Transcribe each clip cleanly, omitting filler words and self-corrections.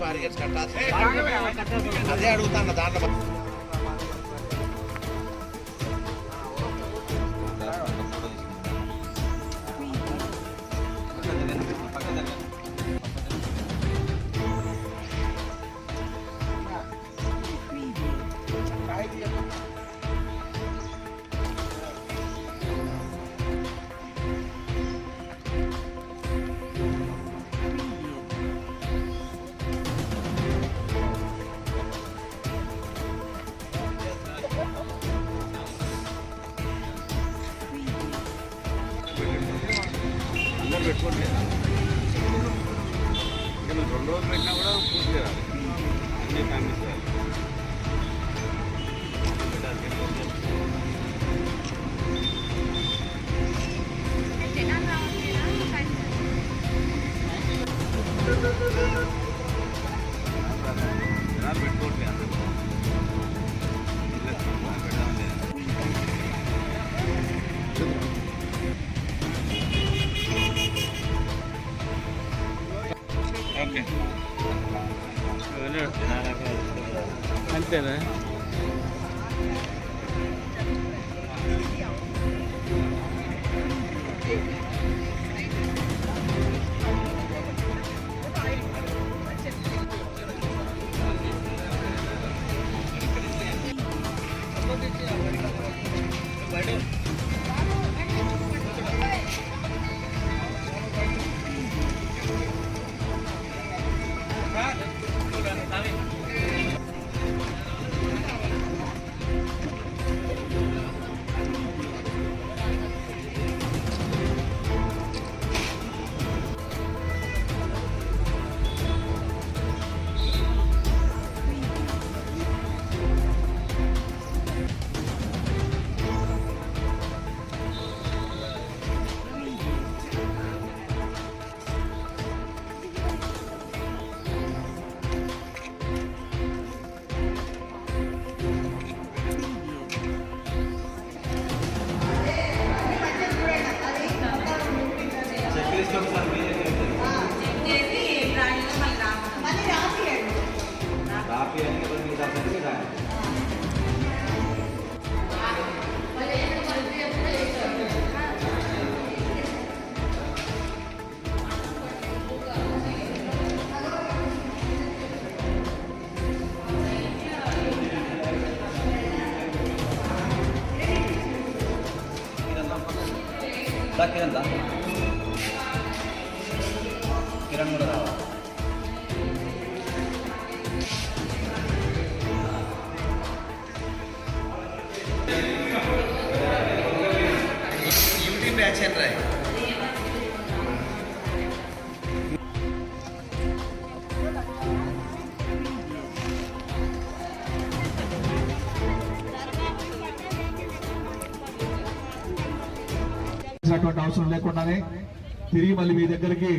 Barricades కట్టాల్సి అదే అడుగుతాను దాంట్లో పెట్టుకోండి. ఇంకా 2 రోజులు పెట్టినా కూడా పూర్తి చేయాలి. అన్ని ఫ్యామిలీస్ జనాలు పెట్టుకోండి. ఓకే అంతేనా? కిరణ్ దా కిరణ్ కూడా రావాలి. యూటీ బ్యాచ్ అండ్ రాయ్ అవసరం లేకుండానే తిరిగి మళ్ళీ మీ దగ్గరికి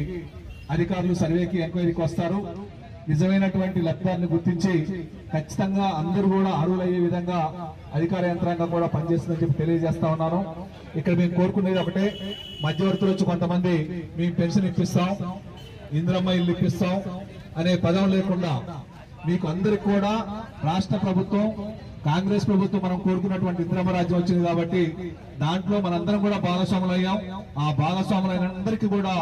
అధికారులు సర్వేకి ఎంక్వైరీకి వస్తారు. నిజమైనటువంటి లబ్ధాన్ని గుర్తించి ఖచ్చితంగా అందరూ కూడా అర్హులయ్యే విధంగా అధికార యంత్రాంగం కూడా పనిచేస్తుందని చెప్పి తెలియజేస్తా ఉన్నాను. ఇక్కడ మేము కోరుకునేది ఒకటే, మధ్యవర్తులు వచ్చి కొంతమంది మేము పెన్షన్ ఇప్పిస్తాం, ఇందిరమ్మ ఇల్లు ఇప్పిస్తాం అనే పదం లేకుండా మీకు అందరికి కూడా రాష్ట్ర ప్రభుత్వం, కాంగ్రెస్ ప్రభుత్వం మనం కోరుకున్నటువంటి ఇందిరమ్మ రాజ్యం వచ్చింది కాబట్టి దాంట్లో మనందరం కూడా భాగస్వాములు అయ్యాం. ఆ భాగస్వాములైన అందరికీ కూడా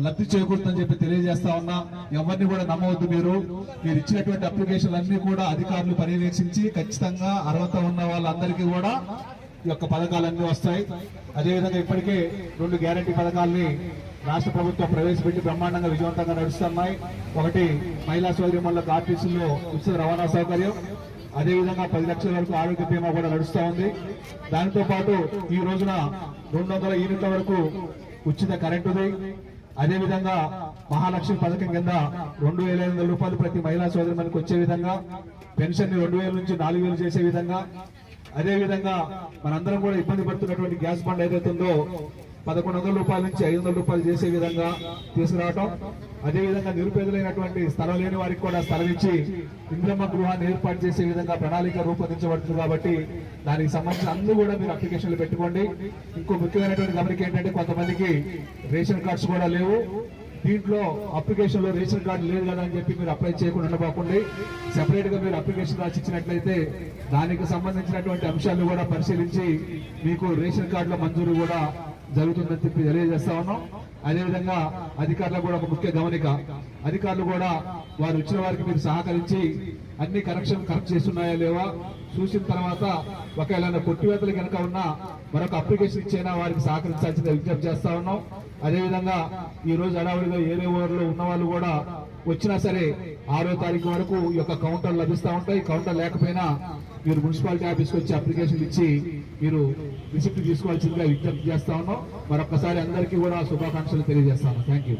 లబ్ధి చేకూరుతుందని చెప్పి తెలియజేస్తా ఉన్నా. ఎవరిని కూడా నమ్మవద్దు. మీరు ఇచ్చినటువంటి అప్లికేషన్లు అన్ని కూడా అధికారులు పర్యవేక్షించి ఖచ్చితంగా అర్హత ఉన్న వాళ్ళందరికీ కూడా ఈ యొక్క పథకాలన్నీ వస్తాయి. అదేవిధంగా ఇప్పటికే 2 గ్యారంటీ పథకాలని రాష్ట్ర ప్రభుత్వం ప్రవేశపెట్టి బ్రహ్మాండంగా విజయవంతంగా నడుస్తున్నాయి. ఒకటి మహిళా సోదరిమణులకు ఆర్టీసీలో ఉచిత రవాణా సౌకర్యం, అదేవిధంగా 10 లక్షల వరకు ఆరోగ్య బీమా కూడా నడుస్తూ ఉంది. దానితో పాటు ఈ రోజున 200 యూనిట్ల వరకు ఉచిత కరెంటుది, అదేవిధంగా మహాలక్ష్మి పథకం కింద 2,500 రూపాయలు ప్రతి మహిళా సోదరిమణికి వచ్చే విధంగా, పెన్షన్ ని 2,000 నుంచి 4,000 చేసే విధంగా, అదేవిధంగా మనందరం కూడా ఇబ్బంది పడుతున్నటువంటి గ్యాస్ బండ్ ఏదైతుందో 1,100 రూపాయల నుంచి 500 రూపాయలు చేసే విధంగా తీసుకురావటం, అదేవిధంగా నిరుపేదలైనటువంటి స్థలం లేని వారికి కూడా స్థలం ఇచ్చి ఇంద్రమ్మ గృహాన్ని ఏర్పాటు చేసే విధంగా ప్రణాళిక రూపొందించబడుతుంది. కాబట్టి దానికి సంబంధించిన అన్ని కూడా మీరు అప్లికేషన్లు పెట్టుకోండి. ఇంకో ముఖ్యమైనటువంటి గమనిక ఏంటంటే కొంతమందికి రేషన్ కార్డ్స్ కూడా లేవు. దీంట్లో అప్లికేషన్ లో రేషన్ కార్డు లేదు కదా అని చెప్పి మీరు అప్లై చేయకుండా ఉండబోకండి. సెపరేట్ గా మీరు అప్లికేషన్ రాసి ఇచ్చినట్లయితే దానికి సంబంధించినటువంటి అంశాలను కూడా పరిశీలించి మీకు రేషన్ కార్డుల మంజూరు కూడా జరుగుతుందని చెప్పి తెలియజేస్తా ఉన్నాం. అదేవిధంగా అధికారులకు కూడా ఒక ముఖ్య గమనిక, అధికారులు కూడా వారు వచ్చిన వారికి మీరు సహకరించి అన్ని కరెక్ట్ చేస్తున్నాయా లేవా చూసిన తర్వాత ఒకవేళ కొట్టివేతలు కనుక ఉన్నా మరొక అప్లికేషన్ ఇచ్చైనా వారికి సహకరించాల్సిందే విజ్ఞప్తి చేస్తా ఉన్నాం. అదేవిధంగా ఈ రోజు అడావుడిగా ఏరే ఊర్లో ఉన్న వాళ్ళు కూడా వచ్చినా సరే 6వ తారీఖు వరకు ఈ యొక్క కౌంటర్ లభిస్తూ ఉంటాయి. కౌంటర్ లేకపోయినా మీరు మున్సిపాలిటీ ఆఫీస్కి వచ్చి అప్లికేషన్ ఇచ్చి మీరు రిసిప్ట్ తీసుకోవాల్సిందిగా విజ్ఞప్తి చేస్తా ఉన్నాం. మరొకసారి అందరికీ కూడా శుభాకాంక్షలు తెలియజేస్తాను. Thank you.